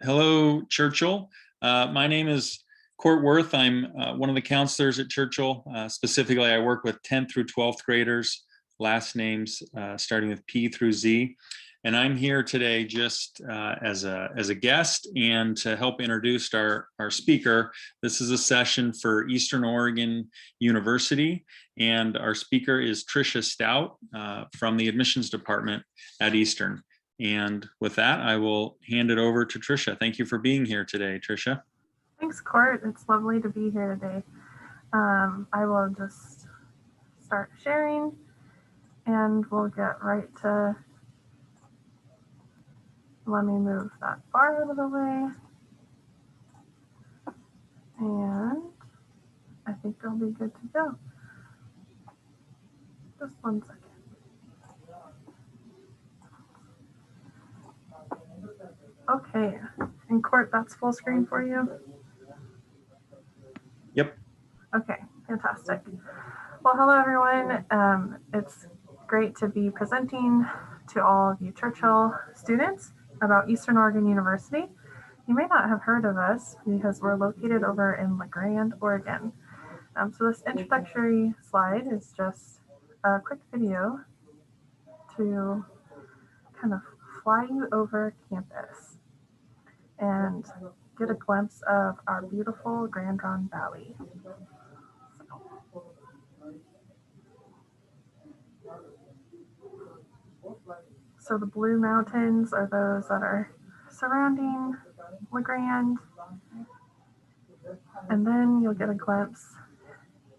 Hello, Churchill. My name is Court Worth. I'm one of the counselors at Churchill. Specifically, I work with 10th through 12th graders, last names starting with P through Z. And I'm here today just as a guest and to help introduce our speaker. This is a session for Eastern Oregon University, and our speaker is Tricia Stout from the admissions department at Eastern. And with that, I will hand it over to Tricia. Thank you for being here today, Tricia. Thanks, Court. It's lovely to be here today. I will just start sharing and we'll get right to, let me move that bar out of the way. And I think it'll be good to go. Just 1 second. Okay, and Court, that's full screen for you? Yep. Okay, fantastic. Well, hello everyone. It's great to be presenting to all of you Churchill students about Eastern Oregon University. You may not have heard of us because we're located over in Grande, Oregon. So this introductory slide is just a quick video to kind of fly you over campus and get a glimpse of our beautiful Grand Valley. So the blue mountains are those that are surrounding LaGrande. And then you'll get a glimpse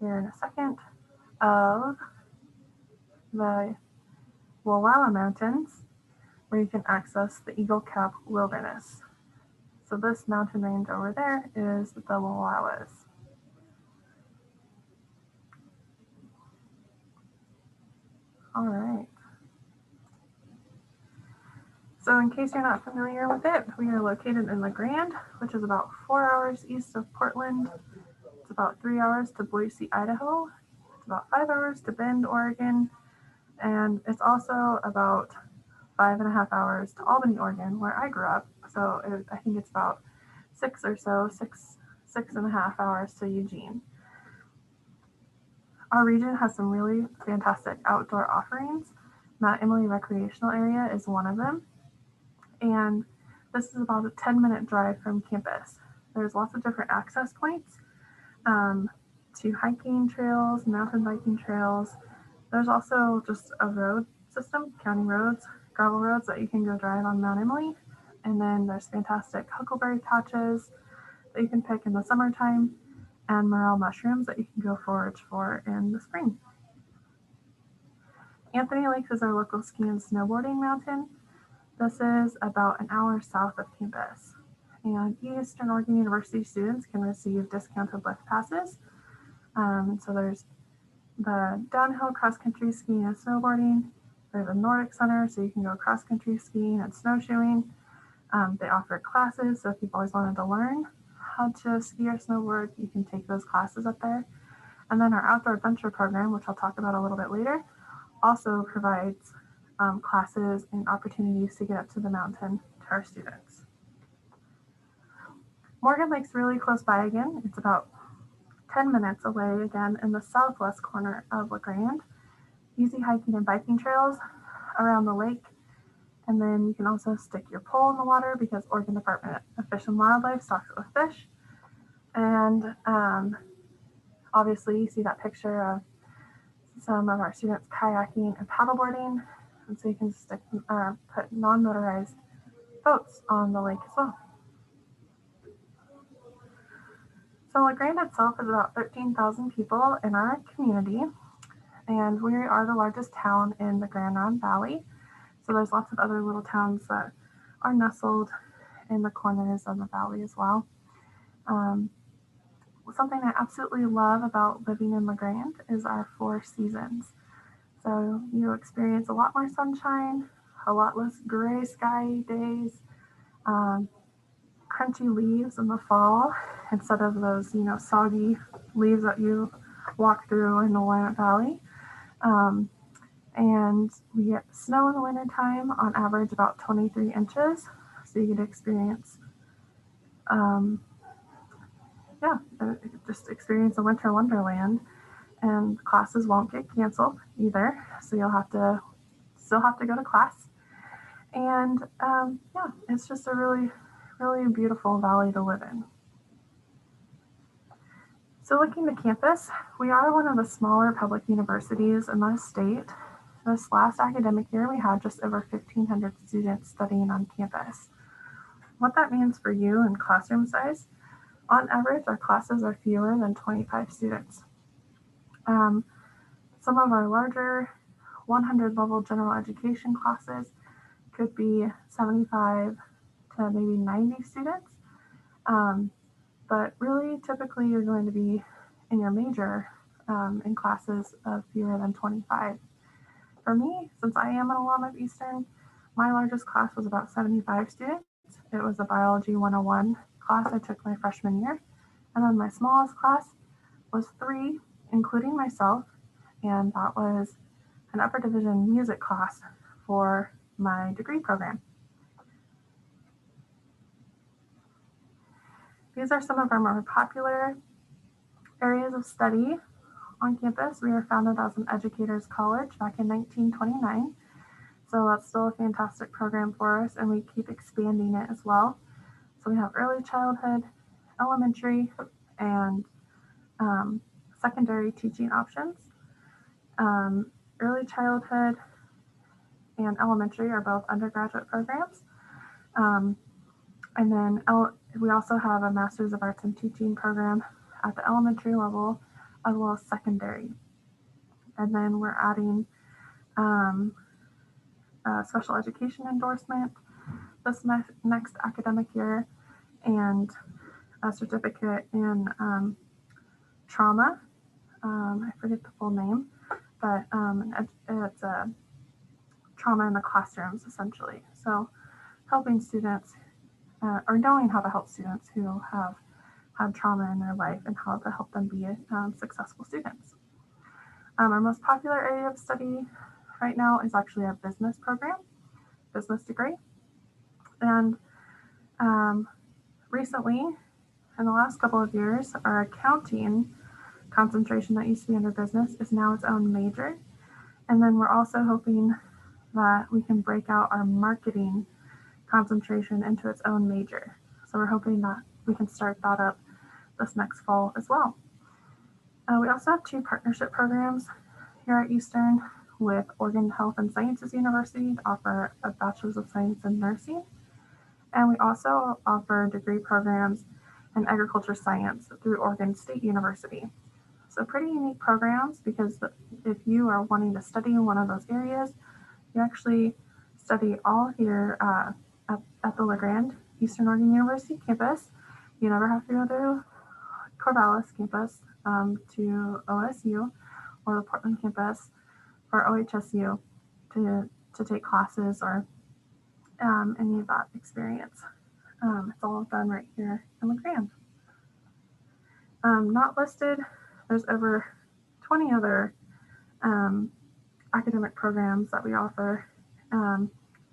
here in a second of the Hepp-Elam Mountains, where you can access the Eagle Cap Wilderness. So this mountain range over there is the Hepp-Elam. All right. So in case you're not familiar with it, we are located in LaGrande, which is about 4 hours east of Portland. It's about 3 hours to Boise, Idaho. It's about 5 hours to Bend, Oregon. And it's also about 5.5 hours to Albany, Oregon, where I grew up. So I think it's about 6.5 hours to Eugene. Our region has some really fantastic outdoor offerings. Mount Emily Recreational Area is one of them. And this is about a 10-minute drive from campus. There's lots of different access points to hiking trails, mountain biking trails. There's also just a road system, county roads, gravel roads that you can go drive on Mount Emily. And then there's fantastic huckleberry patches that you can pick in the summertime and morel mushrooms that you can go forage for in the spring. Anthony Lakes is our local ski and snowboarding mountain. This is about an hour south of campus. And Eastern Oregon University students can receive discounted lift passes. So there's the downhill cross-country skiing and snowboarding. There's a Nordic Center, so you can go cross-country skiing and snowshoeing. They offer classes, so if you've always wanted to learn how to ski or snowboard, you can take those classes up there. And then our outdoor adventure program, which I'll talk about a little bit later, also provides classes and opportunities to get up to the mountain to our students. Morgan Lake's really close by again. It's about 10 minutes away again in the southwest corner of LaGrande. Easy hiking and biking trails around the lake. And then you can also stick your pole in the water because Oregon Department of Fish and Wildlife stocks it with fish. And obviously you see that picture of some of our students kayaking and paddleboarding. And so you can stick put non-motorized boats on the lake as well. So LaGrande itself is about 13,000 people in our community. And we are the largest town in the Grand Valley. So there's lots of other little towns that are nestled in the corners of the valley as well. Something I absolutely love about living in LaGrande is our 4 seasons. So you experience a lot more sunshine, a lot less gray sky days, crunchy leaves in the fall instead of those, soggy leaves that you walk through in the Willamette Valley. And we get snow in the wintertime, on average about 23 inches. So So you get to experience, just experience a winter wonderland, and classes won't get canceled either. So you'll still have to go to class. And it's just a really, really beautiful valley to live in. So looking to campus, we are one of the smaller public universities in the state. This last academic year, we had just over 1,500 students studying on campus. What that means for you in classroom size, on average, our classes are fewer than 25 students. Some of our larger 100 level general education classes could be 75 to maybe 90 students. But really, typically, you're going to be in your major in classes of fewer than 25. For me, since I am an alum of Eastern, my largest class was about 75 students. It was a Biology 101 class I took my freshman year. And then my smallest class was 3, including myself, and that was an upper division music class for my degree program. These are some of our more popular areas of study on campus. We were founded as an educators college back in 1929. So that's still a fantastic program for us, and we keep expanding it as well. So we have early childhood, elementary, and secondary teaching options. Early childhood and elementary are both undergraduate programs. And then we also have a Master's of Arts in Teaching program at the elementary level, as well as secondary. And then we're adding special education endorsement this next academic year, and a certificate in trauma. I forget the full name, but it's a trauma in the classrooms, essentially. So helping students or knowing how to help students who have had trauma in their life and how to help them be successful students. Our most popular area of study right now is actually a business program, business degree. And recently, in the last couple of years, our accounting concentration that used to be under business is now its own major. And then we're also hoping that we can break out our marketing concentration into its own major. So we're hoping that we can start that up this next fall as well. We also have 2 partnership programs here at Eastern with Oregon Health and Sciences University to offer a Bachelor's of Science in Nursing. And we also offer degree programs in agriculture science through Oregon State University. So pretty unique programs, because if you are wanting to study in one of those areas, you actually study all here at the Grande Eastern Oregon University campus. You never have to go to Corvallis campus to OSU or the Portland campus for OHSU to take classes or any of that experience. It's all done right here in the Grande. Not listed, there's over 20 other academic programs that we offer: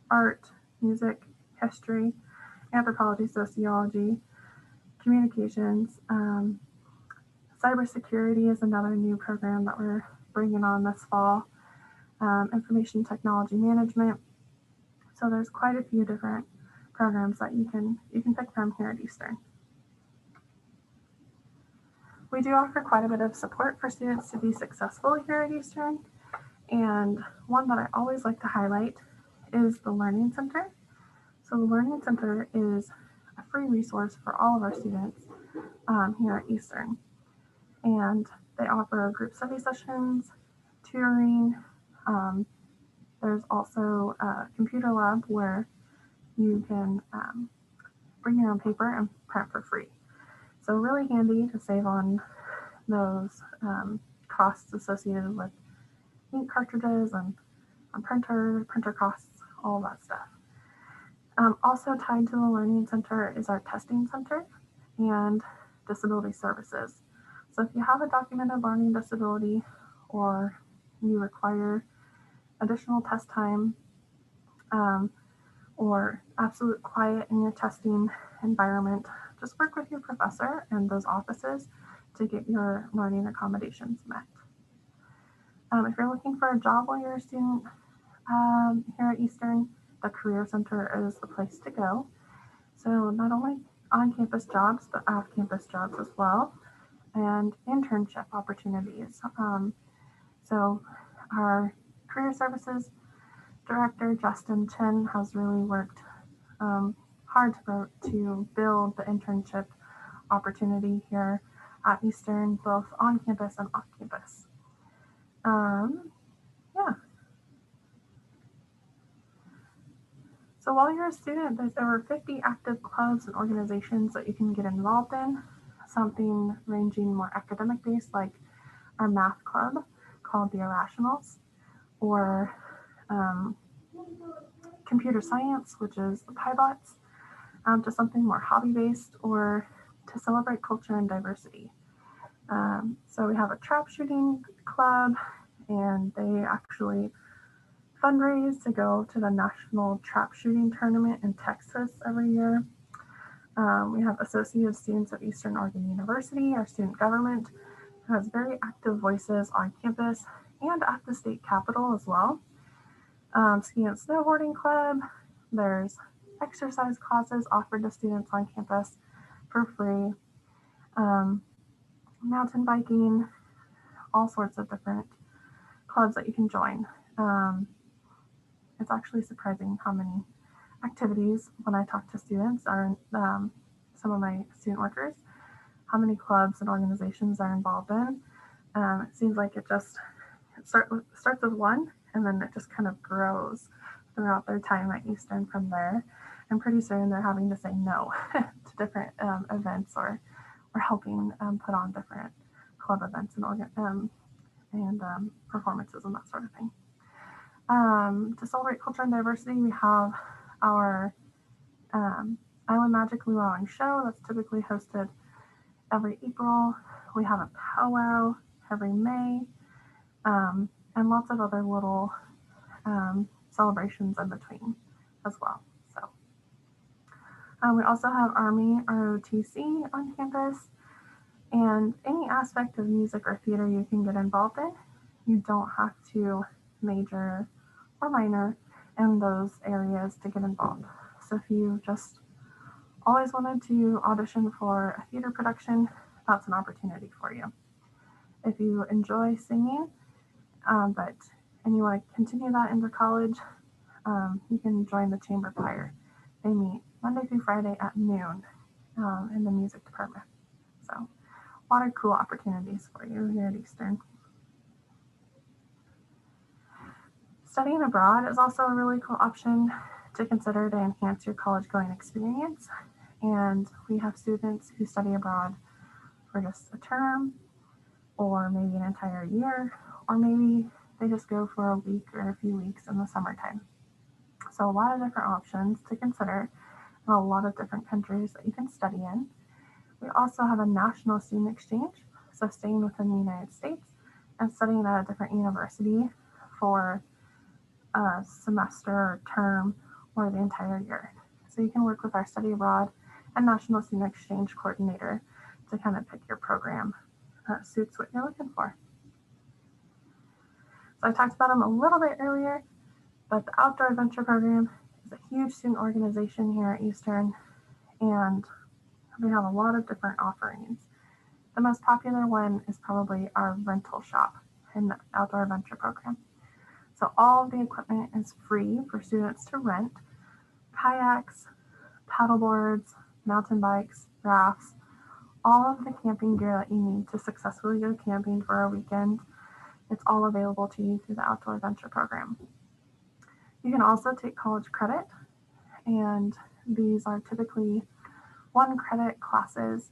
art, music, history, anthropology, sociology, communications. Cybersecurity is another new program that we're bringing on this fall. Information technology management. So there's quite a few different programs that you can pick from here at Eastern. We do offer quite a bit of support for students to be successful here at Eastern. And one that I always like to highlight is the Learning Center. So the Learning Center is a free resource for all of our students here at Eastern. And they offer group study sessions, tutoring. There's also a computer lab where you can bring your own paper and print for free. So really handy to save on those costs associated with ink cartridges and printer costs, all that stuff. Also tied to the Learning Center is our testing center and disability services. So if you have a documented learning disability or you require additional test time or absolute quiet in your testing environment, just work with your professor and those offices to get your learning accommodations met. If you're looking for a job while you're a student here at Eastern, the Career Center is the place to go. So not only on-campus jobs, but off-campus jobs as well, and internship opportunities. So our Career Services Director, Justin Chin, has really worked hard to build the internship opportunity here at Eastern, both on campus and off campus. Yeah. So while you're a student, there's over 50 active clubs and organizations that you can get involved in, something ranging more academic based, like our math club called the Irrationals, or computer science, which is the PyBots, to something more hobby based, or to celebrate culture and diversity. So we have a trap shooting club, and they actually fundraise to go to the National Trap Shooting Tournament in Texas every year. We have Associated Students of Eastern Oregon University, our student government, who has very active voices on campus and at the state capitol as well. Ski and snowboarding club. There's exercise classes offered to students on campus for free. Mountain biking, all sorts of different clubs that you can join. It's actually surprising how many activities, when I talk to students, are some of my student workers, how many clubs and organizations are involved in. It seems like it starts with one, and then it just kind of grows throughout their time at Eastern from there. And pretty soon they're having to say no to different events or helping put on different club events and performances and that sort of thing. To celebrate culture and diversity, we have our Island Magic Luauing show that's typically hosted every April. We have a powwow every May, and lots of other little celebrations in between as well. So we also have Army ROTC on campus, and any aspect of music or theater you can get involved in. You don't have to major or minor in those areas to get involved. So if you just always wanted to audition for a theater production, that's an opportunity for you. If you enjoy singing, and you want to continue that into college, you can join the Chamber Choir. They meet Monday through Friday at noon in the music department. So a lot of cool opportunities for you here at Eastern. Studying abroad is also a really cool option to consider to enhance your college going experience. And we have students who study abroad for just a term, or maybe an entire year, or maybe they just go for a week or a few weeks in the summertime. So a lot of different options to consider in a lot of different countries that you can study in. We also have a national student exchange, so staying within the United States and studying at a different university for a semester or term or the entire year. So you can work with our study abroad and national student exchange coordinator to kind of pick your program that suits what you're looking for. So I talked about them a little bit earlier, but the Outdoor Adventure Program is a huge student organization here at Eastern, and we have a lot of different offerings. The most popular one is probably our rental shop in the Outdoor Adventure Program. So all of the equipment is free for students to rent: kayaks, paddleboards, mountain bikes, rafts, all of the camping gear that you need to successfully go camping for a weekend. It's all available to you through the Outdoor Adventure Program. You can also take college credit, and these are typically 1 credit classes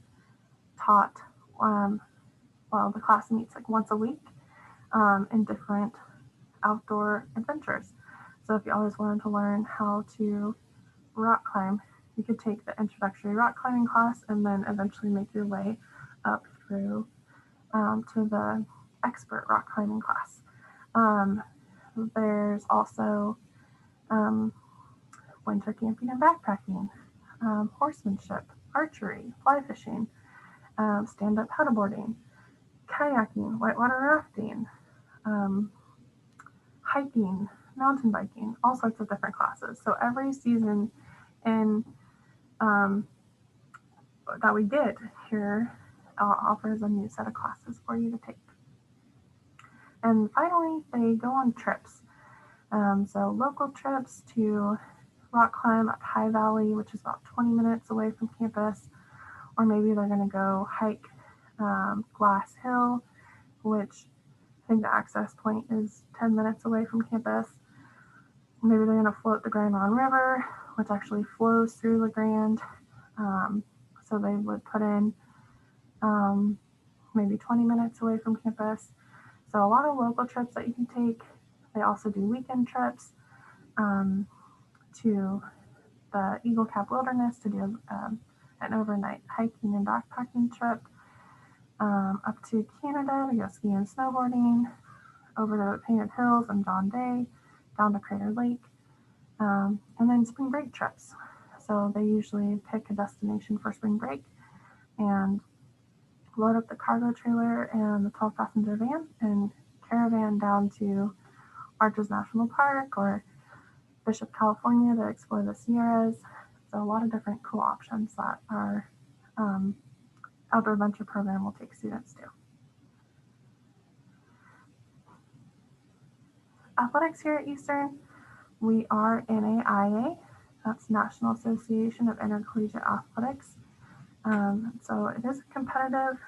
taught. The class meets like once a week in different outdoor adventures. So if you always wanted to learn how to rock climb, you could take the introductory rock climbing class and then eventually make your way up through to the expert rock climbing class. There's also winter camping and backpacking, horsemanship, archery, fly fishing, stand-up paddleboarding, kayaking, whitewater rafting, hiking, mountain biking, all sorts of different classes. So every season in that we get here offers a new set of classes for you to take. And finally, they go on trips. So local trips to rock climb at High Valley, which is about 20 minutes away from campus, or maybe they're going to go hike Glass Hill, which I think the access point is 10 minutes away from campus. Maybe they're going to float the Grand River, which actually flows through the Grand. So they would put in maybe 20 minutes away from campus. So a lot of local trips that you can take. They also do weekend trips to the Eagle Cap Wilderness to do an overnight hiking and backpacking trip, up to Canada to go skiing and snowboarding, over to Painted Hills and John Day, down to Crater Lake, and then spring break trips. So they usually pick a destination for spring break and load up the cargo trailer and the 12-passenger van and caravan down to Arches National Park or Bishop, California to explore the Sierras. So a lot of different cool options that our outdoor adventure program will take students to. Athletics here at Eastern, we are NAIA, that's National Association of Intercollegiate Athletics. So it is competitive.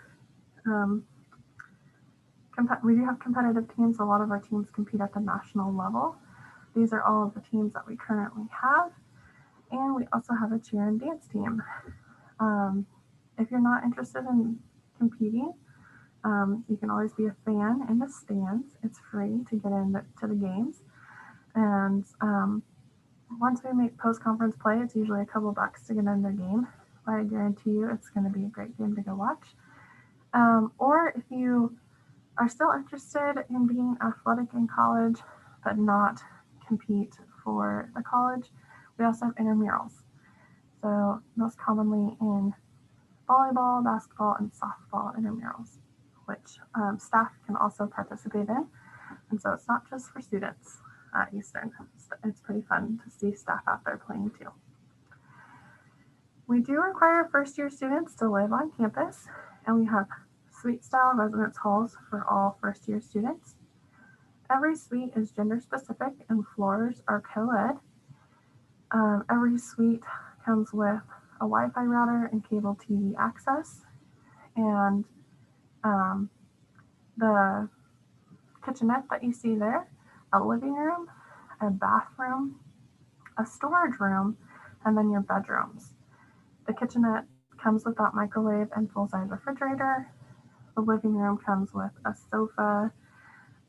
We do have competitive teams. A lot of our teams compete at the national level. These are all of the teams that we currently have. And we also have a cheer and dance team. If you're not interested in competing, you can always be a fan in the stands. It's free to get into the games. And once we make post-conference play, it's usually a couple bucks to get in the game. But I guarantee you it's going to be a great game to go watch. Or if you are still interested in being athletic in college, but not compete for the college, we also have intramurals. So most commonly in volleyball, basketball, and softball intramurals, which staff can also participate in. And so it's not just for students at Eastern. It's pretty fun to see staff out there playing too. We do require first-year students to live on campus, and we have suite-style residence halls for all first-year students. Every suite is gender-specific, and floors are co-ed. Every suite comes with a Wi-Fi router and cable TV access, and the kitchenette that you see there, a living room, a bathroom, a storage room, and then your bedrooms. The kitchenette comes with that microwave and full-size refrigerator. The living room comes with a sofa,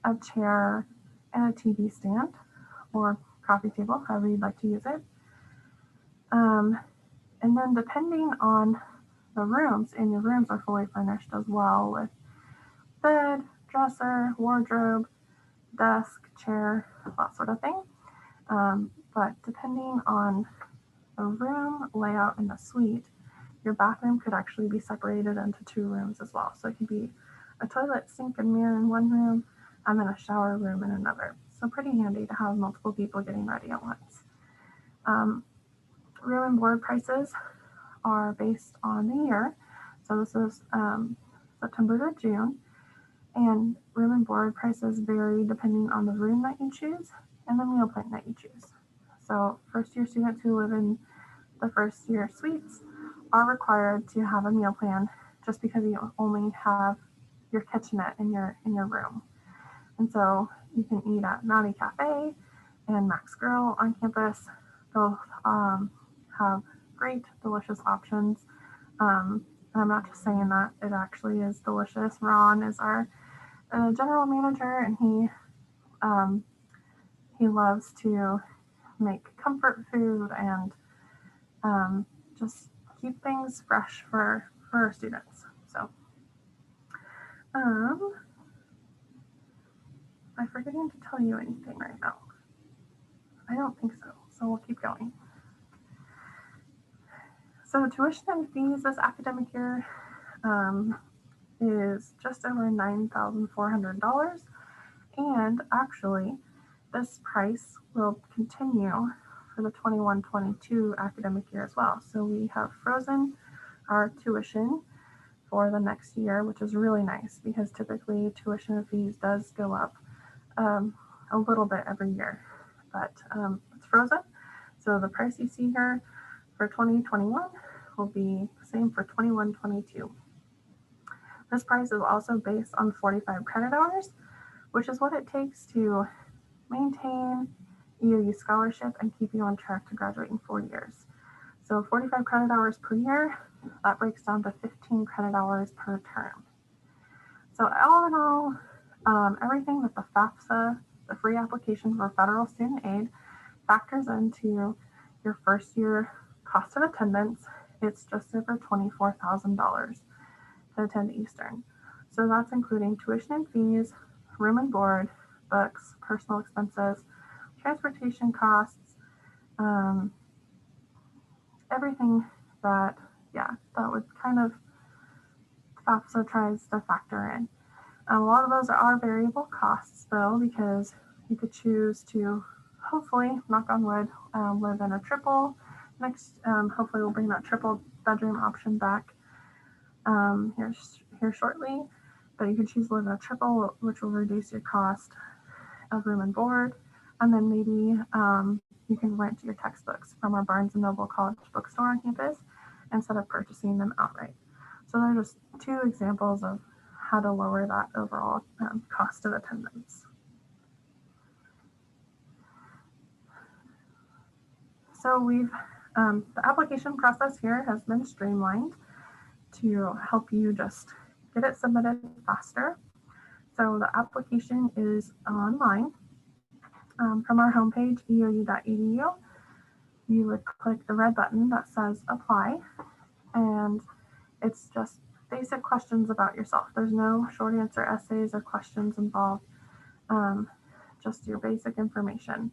a chair, and a TV stand or coffee table, however you'd like to use it. And then depending on the rooms, and your rooms are fully furnished as well with bed, dresser, wardrobe, desk, chair, that sort of thing. But depending on the room layout in the suite, your bathroom could actually be separated into 2 rooms as well. So it could be a toilet, sink, and mirror in one room, and then a shower room in another. So pretty handy to have multiple people getting ready at once. Room and board prices are based on the year. So this is September to June. And room and board prices vary depending on the room that you choose and the meal plan that you choose. So first-year students who live in the first-year suites are required to have a meal plan just because you only have your kitchenette in your room. And so you can eat at Mountie Cafe and Max Grill on campus. Both have great, delicious options. And I'm not just saying that, it actually is delicious. Ron is our general manager, and he loves to make comfort food and just keep things fresh for our students. So am I forgetting to tell you anything right now? I don't think so. So we'll keep going. So tuition and fees this academic year is just over $9,400. And actually, this price will continue for the 21-22 academic year as well. So we have frozen our tuition for the next year, which is really nice because typically tuition and fees does go up a little bit every year, but it's frozen. So the price you see here for 2021 will be the same for 21-22. This price is also based on 45 credit hours, which is what it takes to maintain EOU scholarship and keep you on track to graduate in 4 years. So 45 credit hours per year, that breaks down to 15 credit hours per term. So all in all, everything that the FAFSA, the free application for federal student aid, factors into your first year cost of attendance, it's just over $24,000 to attend Eastern. So that's including tuition and fees, room and board, books, personal expenses, transportation costs, everything that would kind of FAFSA tries to factor in. A lot of those are variable costs though, because you could choose to hopefully, knock on wood, live in a triple. Next, hopefully we'll bring that triple bedroom option back here shortly. But you can choose to live in a triple, which will reduce your cost of room and board. And then maybe you can rent your textbooks from our Barnes & Noble College bookstore on campus instead of purchasing them outright. So they're just two examples of how to lower that overall cost of attendance. So the application process here has been streamlined to help you just get it submitted faster. So the application is online from our homepage, eou.edu. You would click the red button that says apply, and it's just basic questions about yourself. There's no short answer essays or questions involved, just your basic information.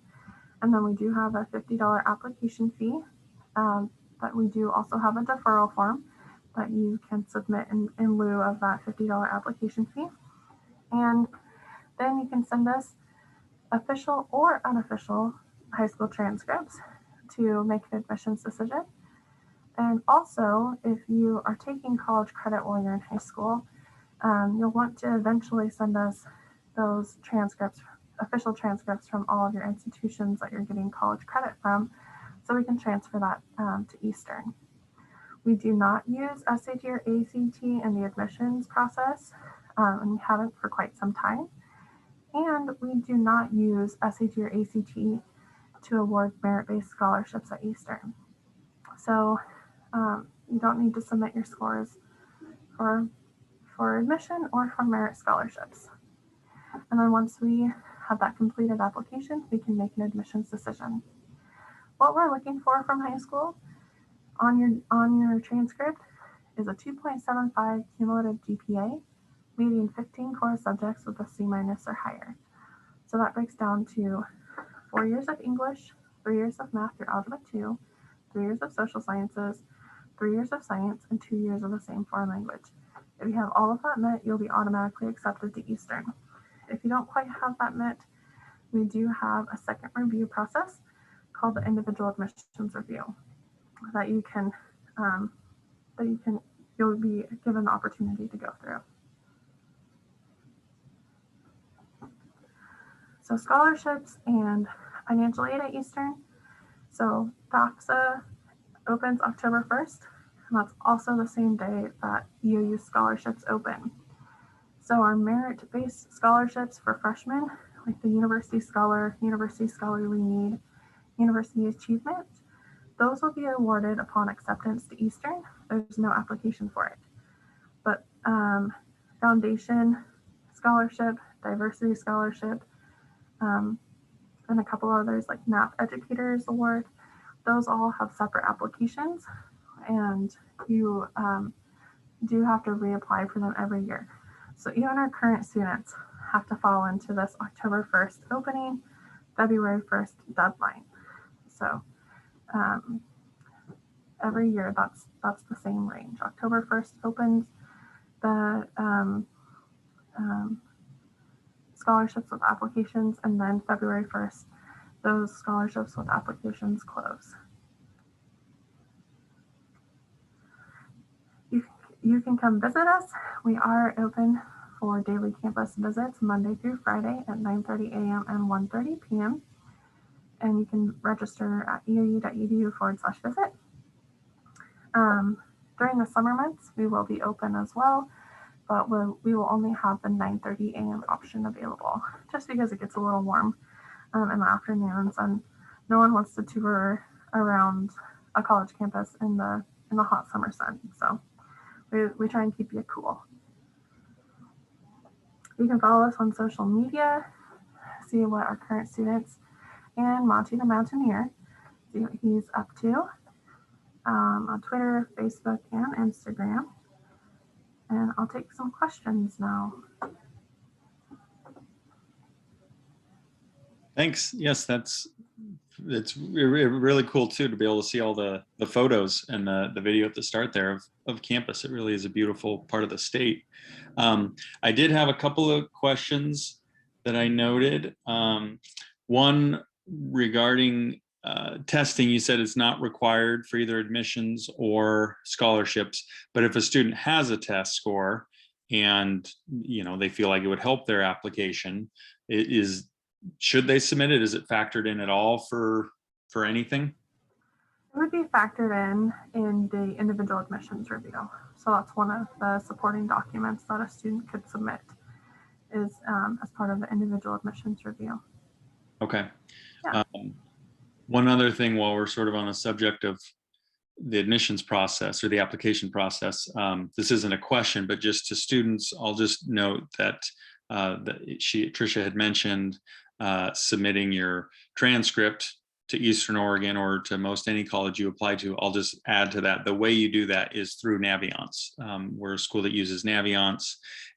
And then we do have a $50 application fee, but we do also have a deferral form that you can submit in lieu of that $50 application fee. And then you can send us official or unofficial high school transcripts to make an admissions decision. And also, if you are taking college credit while you're in high school, you'll want to eventually send us those transcripts, official transcripts from all of your institutions that you're getting college credit from, so we can transfer that to Eastern. We do not use SAT or ACT in the admissions process, and we haven't for quite some time. And we do not use SAT or ACT to award merit-based scholarships at Eastern. So you don't need to submit your scores for admission or for merit scholarships. And then once we have that completed application, we can make an admissions decision. What we're looking for from high school on your transcript is a 2.75 cumulative GPA, meeting 15 core subjects with a C- or higher. So that breaks down to 4 years of English, 3 years of math or algebra 2, 3 years of social sciences, 3 years of science, and 2 years of the same foreign language. If you have all of that met, you'll be automatically accepted to Eastern. If you don't quite have that met, we do have a second review process called the individual admissions review that you'll be given the opportunity to go through. So scholarships and financial aid at Eastern. So FAFSA opens October 1st, and that's also the same day that EOU scholarships open. So our merit-based scholarships for freshmen, like the University Scholarly Need, University Achievement, those will be awarded upon acceptance to Eastern. There's no application for it. But Foundation Scholarship, Diversity Scholarship, and a couple others like NAP Educators Award, those all have separate applications, and you do have to reapply for them every year. So even our current students have to fall into this October 1st opening, February 1st deadline. So every year that's the same range. October 1st opens the scholarships with applications, and then February 1st, those scholarships with applications close. You can come visit us. We are open for daily campus visits Monday through Friday at 9:30 a.m. and 1:30 p.m. And you can register at eou.edu/visit. During the summer months, we will be open as well, but we will only have the 9:30 a.m. option available, just because it gets a little warm in the afternoons, and no one wants to tour around a college campus in the hot summer sun. So we try and keep you cool. You can follow us on social media, see what our current students and Monty the Mountaineer, see what he's up to on Twitter, Facebook, and Instagram. And I'll take some questions now. Thanks. Yes, it's really cool too to be able to see all the photos and the video at the start there of campus. It really is a beautiful part of the state. I did have a couple of questions that I noted. One regarding testing. You said it's not required for either admissions or scholarships, but if a student has a test score and they feel like it would help their application, should they submit it? Is it factored in at all for anything? It would be factored in the individual admissions review. So that's one of the supporting documents that a student could submit is as part of the individual admissions review. Okay. Yeah. One other thing while we're sort of on the subject of the admissions process or the application process, this isn't a question, but just to students, I'll just note that Tricia had mentioned submitting your transcript to Eastern Oregon or to most any college you apply to. I'll just add to that. The way you do that is through Naviance. We're a school that uses Naviance,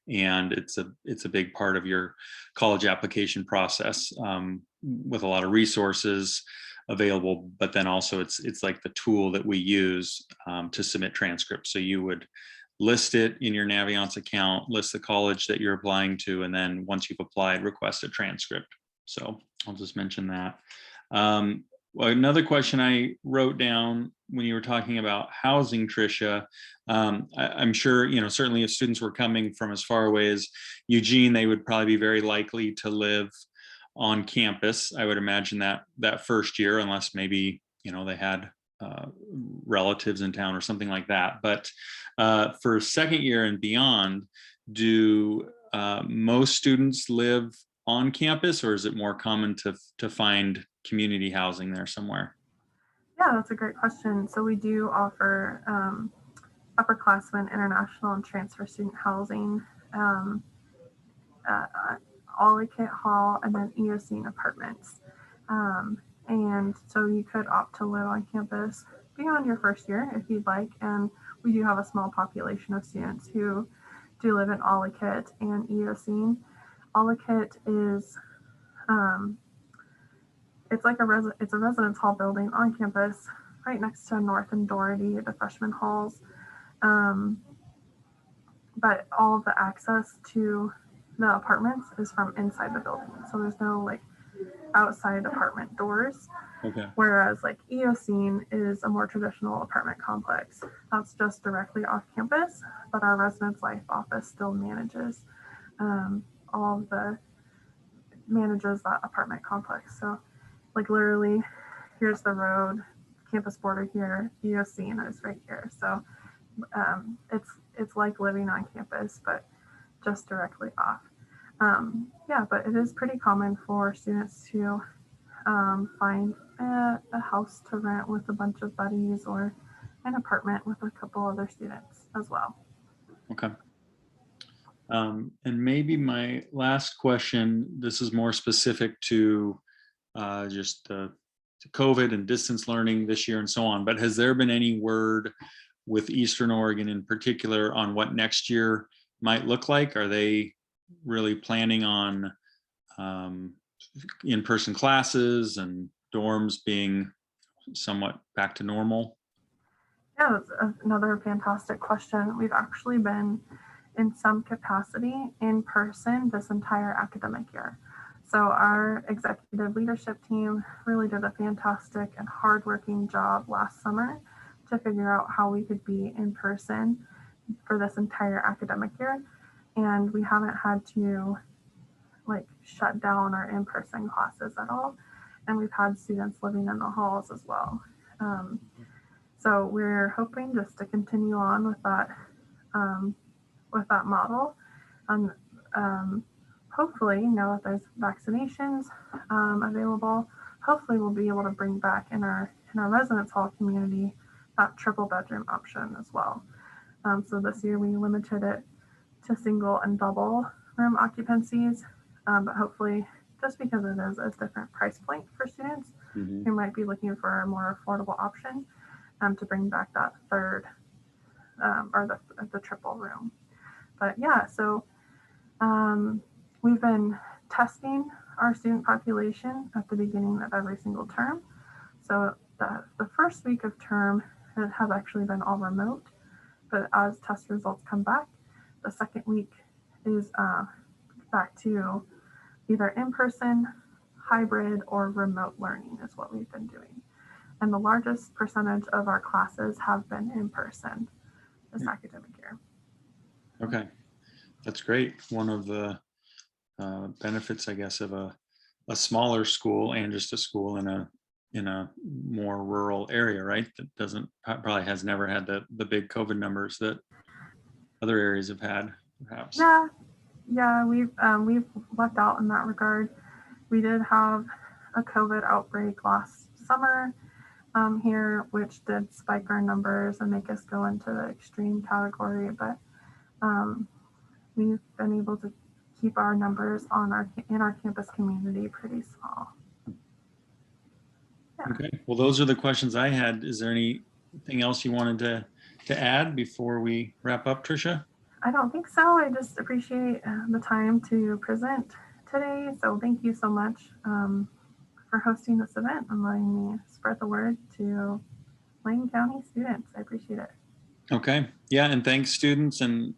and it's a big part of your college application process with a lot of resources available, but then also it's like the tool that we use to submit transcripts. So you would list it in your Naviance account, list the college that you're applying to, and then once you've applied, request a transcript. So I'll just mention that. Well, another question I wrote down when you were talking about housing, Tricia, I'm sure, certainly if students were coming from as far away as Eugene, they would probably be very likely to live on campus. I would imagine that first year, unless maybe, they had relatives in town or something like that. But for second year and beyond, do most students live on campus, or is it more common to find community housing there somewhere? Yeah, that's a great question. So we do offer upperclassmen, international, and transfer student housing, all-kit hall, and then EOC apartments. And so you could opt to live on campus beyond your first year if you'd like. And we do have a small population of students who do live in all-kit and EOC. All-kit is it's like a residence hall building on campus, right next to North and Doherty, the freshman halls. But all of the access to the apartments is from inside the building, so there's no outside apartment doors. Okay. Whereas EOC is a more traditional apartment complex that's just directly off campus, but our residence life office still manages manages that apartment complex. So literally, here's the road, campus border here, EOC is right here. So it's like living on campus, but just directly off. Yeah, but it is pretty common for students to find a house to rent with a bunch of buddies, or an apartment with a couple other students as well. Okay. And maybe my last question, this is more specific to just to COVID and distance learning this year and so on, but has there been any word with Eastern Oregon in particular on what next year might look like? Are they really planning on in-person classes and dorms being somewhat back to normal? Yeah, that's another fantastic question. We've actually been in some capacity in person this entire academic year. So our executive leadership team really did a fantastic and hardworking job last summer to figure out how we could be in person for this entire academic year. And we haven't had to like shut down our in-person classes at all. And we've had students living in the halls as well. So we're hoping just to continue on with that model, and hopefully now that there's vaccinations available, hopefully we'll be able to bring back in our residence hall community that triple bedroom option as well. So this year we limited it to single and double room occupancies, but hopefully, just because it is a different price point for students who might be looking for a more affordable option, to bring back that third or the triple room. But yeah, so we've been testing our student population at the beginning of every single term. So the first week of term, it has actually been all remote, but as test results come back, the second week is back to either in-person, hybrid, or remote learning is what we've been doing. And the largest percentage of our classes have been in person this academic year. Okay, that's great. One of the benefits, I guess, of a smaller school and just a school in a more rural area, right? That doesn't probably has never had the big COVID numbers that other areas have had, perhaps. Yeah, we've lucked out in that regard. We did have a COVID outbreak last summer here, which did spike our numbers and make us go into the extreme category. But we've been able to keep our numbers in our campus community pretty small. Yeah. Okay. Well, those are the questions I had. Is there anything else you wanted to add before we wrap up, Tricia? I don't think so. I just appreciate the time to present today. So thank you so much for hosting this event and letting me spread the word to Lane County students. I appreciate it. Okay. Yeah. And thanks, students and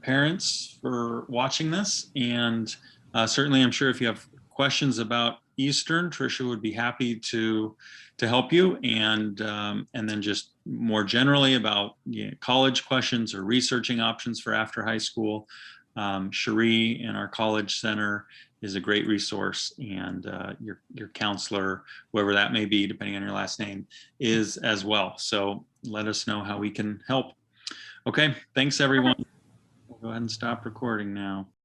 parents, for watching this. And certainly, I'm sure if you have questions about Eastern, Tricia would be happy to help you. And then just more generally about college questions or researching options for after high school. Cherie in our college center is a great resource, and your counselor, whoever that may be, depending on your last name, is as well. So let us know how we can help. Okay, thanks everyone. We'll go ahead and stop recording now.